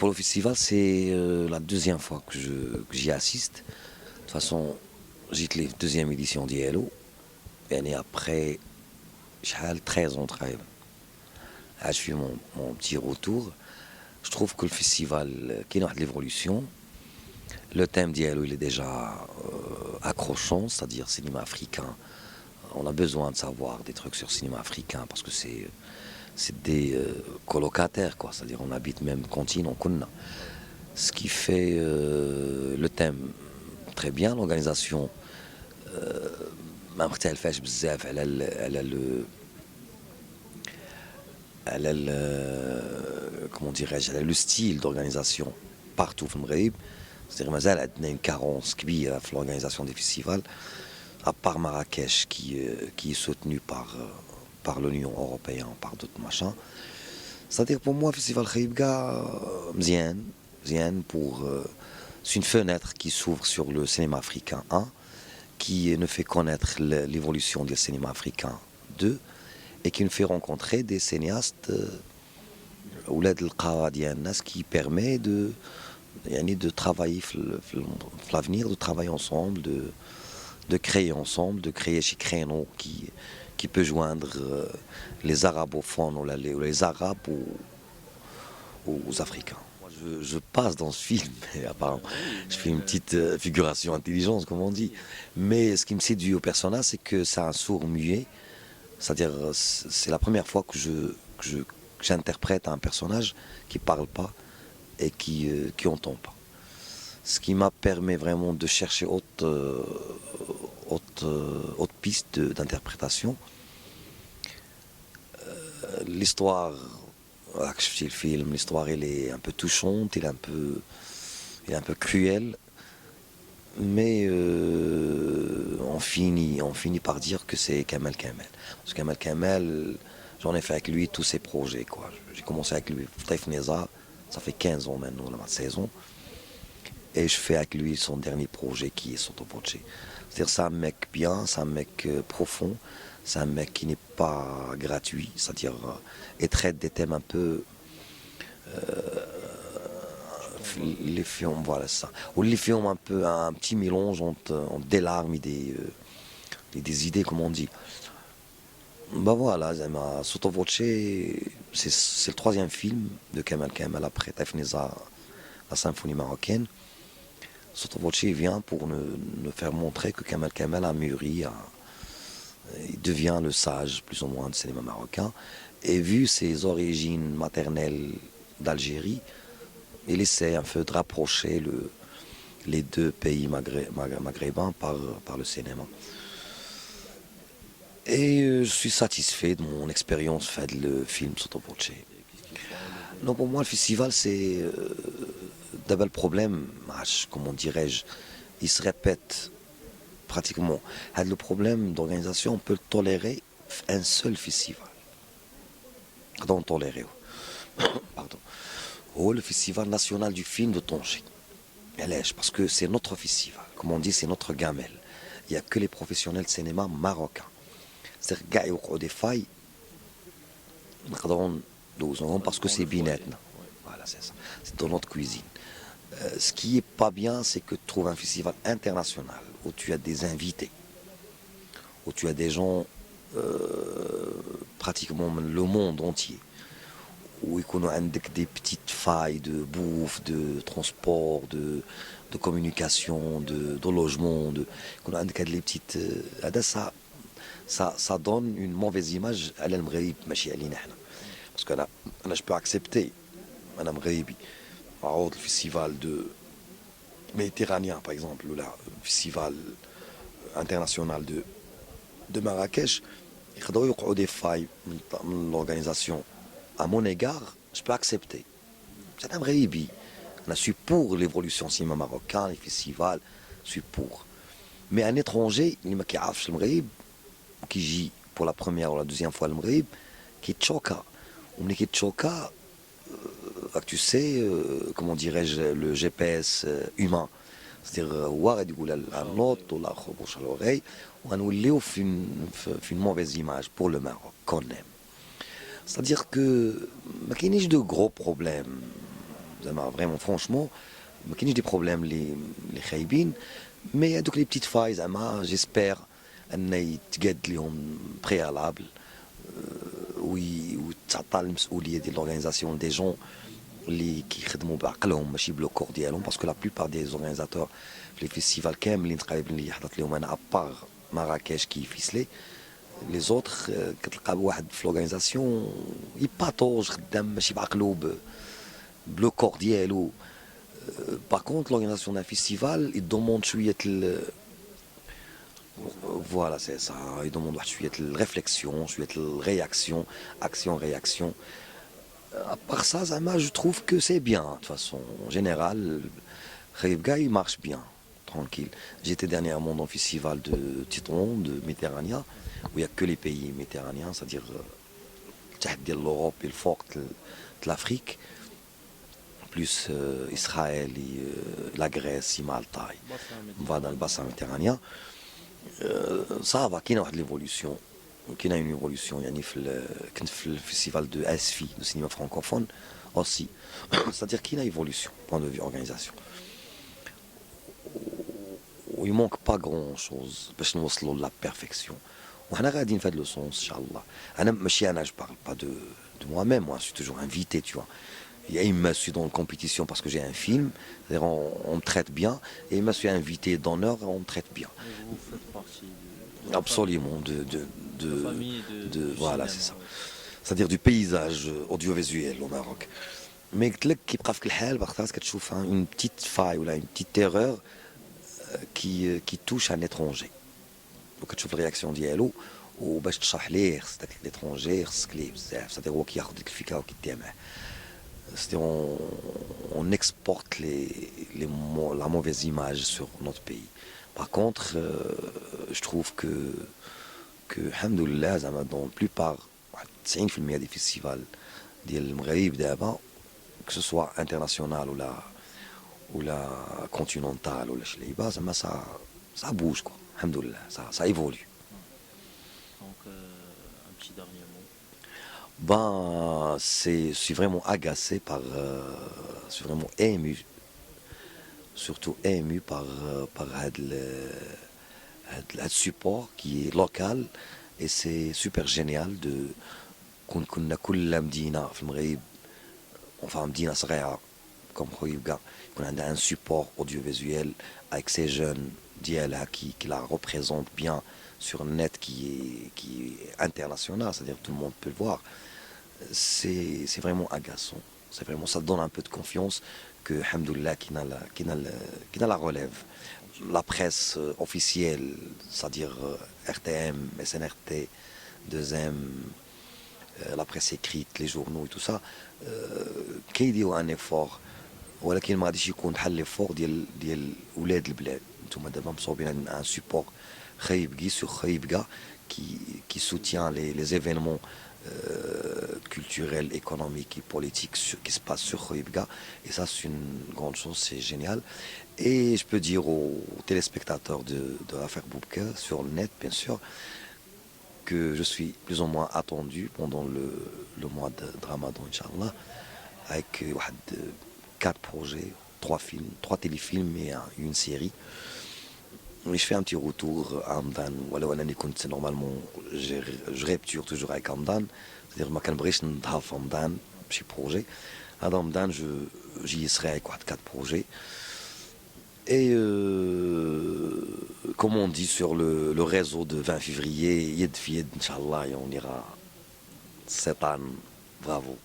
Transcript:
pour le festival, c'est la deuxième fois que j'y assiste. De toute façon, j'ai la deuxième édition d'ILO. Et l'année après, j'ai 13 ans de travail. Là, je fais mon petit retour. Je trouve que le festival, qui est dans l'évolution, le thème d'ILO, il est déjà accrochant, c'est-à-dire cinéma africain. On a besoin de savoir des trucs sur le cinéma africain parce que c'est des colocataires, quoi. C'est-à-dire on habite même continent, Kunna. Ce qui fait le thème très bien, l'organisation. ما مختلفاش بزاف comment dirais-je, على le style d'organisation partout في المغرب. C'est-à-dire مازال عندنا une carence كبيرة في l'organisation des festivals, à part Marrakech qui est soutenu par l'Union européenne, par d'autres machins. C'est-à-dire pour moi, le festival Khaïbga, مزيان pour c'est une fenêtre qui s'ouvre sur le cinéma africain, qui nous fait connaître l'évolution du cinéma africain, 2, et qui nous fait rencontrer des cinéastes أولاد القارة ديالنا, ce qui permet de travailler l'avenir, de travailler ensemble, de créer ensemble, de créer chez Créneau qui peut joindre les arabophones ou les arabes aux Africains. Moi, je passe dans ce film, et apparemment, je fais une petite figuration intelligente, comme on dit. Mais ce qui me séduit au personnage, c'est que c'est un sourd muet. C'est-à-dire, c'est la première fois que j'interprète un personnage qui ne parle pas et qui n'entend pas. Ce qui m'a permis vraiment de chercher autre piste d'interprétation. L'histoire, le film, l'histoire elle est un peu touchante, elle est un peu cruelle, mais on finit par dire que c'est Kamel Kamel. Parce que Kamel Kamel, j'en ai fait avec lui tous ses projets, quoi. J'ai commencé avec lui Taïf Neza, ça fait 15 ans maintenant, la 16 ans. Et je fais avec lui son dernier projet qui est Sottovoce. C'est-à-dire c'est un mec bien, c'est un mec profond, c'est un mec qui n'est pas gratuit, c'est-à-dire il traite des thèmes un peu les films, voilà ça. Ou les films un peu un petit mélange entre des larmes et des idées, comme on dit. Bah voilà, Sottovoce, c'est le troisième film de Kamel Kamel après Taïf Neza, la symphonie marocaine. Sottovoce vient pour nous faire montrer que Kamel Kamel a mûri, il devient le sage plus ou moins du cinéma marocain. Et vu ses origines maternelles d'Algérie, il essaie un peu de rapprocher les deux pays maghrébins par le cinéma. Et je suis satisfait de mon expérience faite le film Sottovoce. Non, pour moi, le festival, c'est d'abord le problème, comment dirais-je, il se répète pratiquement. Le problème d'organisation, on peut le tolérer un seul festival. Pardon, tolérer. Pardon. Oh, le festival national du film de Tanger. Parce que c'est notre festival. Comme on dit, c'est notre gamelle. Il n'y a que les professionnels de cinéma marocains. C'est-à-dire qu'il y a des failles. Parce que c'est binetna. Voilà, c'est ça. C'est dans notre cuisine. Ce qui est pas bien, c'est que tu trouves un festival international où tu as des invités, où tu as des gens pratiquement le monde entier, où il y a des petites failles de bouffe, de transport, de communication, de logement, il y a des petites, ça donne une mauvaise image à l'Algérie, parce que là, je peux accepter, Madame Réibi, le festival de méditerranéen, par exemple, ou le festival international de Marrakech, il y a des failles dans l'organisation. À mon égard, je peux accepter. Madame Réibi, je suis pour l'évolution cinéma marocain, les festivals, je suis pour. Mais un étranger, il m'a dit, qui vit pour la première ou la deuxième fois le Maghreb, qui choca. On est qui choca, tu sais, comment dirais-je, le GPS humain. C'est-à-dire, voir la note ou la bouche à l'oreille, on fait une mauvaise image pour le Maroc, quand même. C'est-à-dire que, il n'y a de gros problèmes. Vraiment, franchement, ما كاينش دي بروبليم اللي خايبين. مي هذوك لي بتيت فاي زعما جيسبر ان يتقاد لهم بريالابل وتعطى المسؤوليه ديال لورغانيزاسيون دي جون اللي كيخدموا بعقلهم ماشي بلو كور ديالهم، باسكو لا بلوبار دي زورغانيزاتور في لي فيستيفال كاملين تقريبا اللي حضرت لهم انا ابار مراكش كي فيسلي لي زوتر كتلقى واحد في لورغانيزاسيون يباتوج خدام ماشي بعقلو بلو كور ديالو. باغ كونت لورغانيزاسيون دان فيستيفال يدوموند شويه فوالا سي سا يدوموند واحد شويه الريفليكسيون شويه الرياكسيون اكسيون رياكسيون. Par ça, Zama, je trouve que c'est bien, de toute façon. En général, Khaïbga, il marche bien, tranquille. J'étais dernièrement dans le festival de Titron, de Méditerranée, où il n'y a que les pays méditerranéens, c'est-à-dire l'Europe et le fort de l'Afrique, plus Israël et la Grèce, et Malte, on va dans le bassin méditerranéen. Ça va, qu'il y a une évolution. كاين une évolution يعني كنت في الفيستيفال دو اسفي دو سينما فرانكوفون aussi c'est-à-dire qu'il y a une évolution point de vue organisation و il manque pas grand chose باش نوصلوا لا بيرفكسيون وحنا غاديين في هذا لو سونس ان شاء الله. انا ماشي انا je parle pas de moi-même, moi je suis toujours invité, tu vois. Il me suis dans une compétition parce que j'ai un film, c'est-à-dire on me traite bien, et il me suis invité d'honneur, on me traite bien. Vous faites partie Absolument, famille de voilà, cinéma, c'est ça. ouais. C'est-à-dire du paysage audiovisuel au Maroc. Mais قلت لك كيبقى فيك الحال باغ كتشوف une petite faille ou une petite erreur qui touche un étranger. وكتشوف الرياكسيون ديالو وباش تشرح ليه خص داك l'étranger خصك ليه بزاف، c'est-à-dire هو كياخذ ديك الفكره وكيديها معاه. C'est-à-dire on exporte la mauvaise image sur notre pays. Par contre, je trouve que alhamdoulilah زعما dans la plupart 90% des festivals ديال المغرب دابا que ce soit international ou la continental ou la شليبه زعما ça bouge quoi. Alhamdoulilah, ça évolue. Donc, un petit dernier mot. Ben, je suis vraiment agacé je suis vraiment ému, surtout ému par le support qui est local et c'est super génial de كنا كل مدينة في المغرب enfin مدينة صغيرة comme خويبكا يكون عندها un support audiovisuel avec ces jeunes ديالها qui la représente bien sur le net qui est international, c'est-à-dire tout le monde peut le voir. C'est vraiment agaçant. C'est vraiment, ça donne un peu de confiance que, alhamdoulilah, qui n'a la relève. La presse officielle, c'est-à-dire RTM, SNRT, 2M, la presse écrite, les journaux et tout ça, كيديروا un effort. ولكن ما غاديش يكون بحال ليفور ديال ولاد البلاد. نتوما دابا مصوبين ان سيبور خايبكي سو خايبكا qui soutient les événements culturels, économiques et politiques qui se passent sur Khoibga. Et ça, c'est une grande chose, c'est génial. Et je peux dire aux téléspectateurs de l'affaire Boubka, sur le net, bien sûr, que je suis plus ou moins attendu pendant le mois de Ramadan, Inch'Allah, avec 4 projets, 3 films, 3 téléfilms et une série. Et je fais un petit retour à Hamdan. Voilà, normalement, je rupture toujours avec Hamdan. C'est-à-dire, je ne peux pas faire Hamdan, petit projet. À Hamdan, j'y serai avec 4 projets. Et comme on dit sur le réseau de 20 février, Yed Fied, Inch'Allah, et on ira 7 ans. Bravo.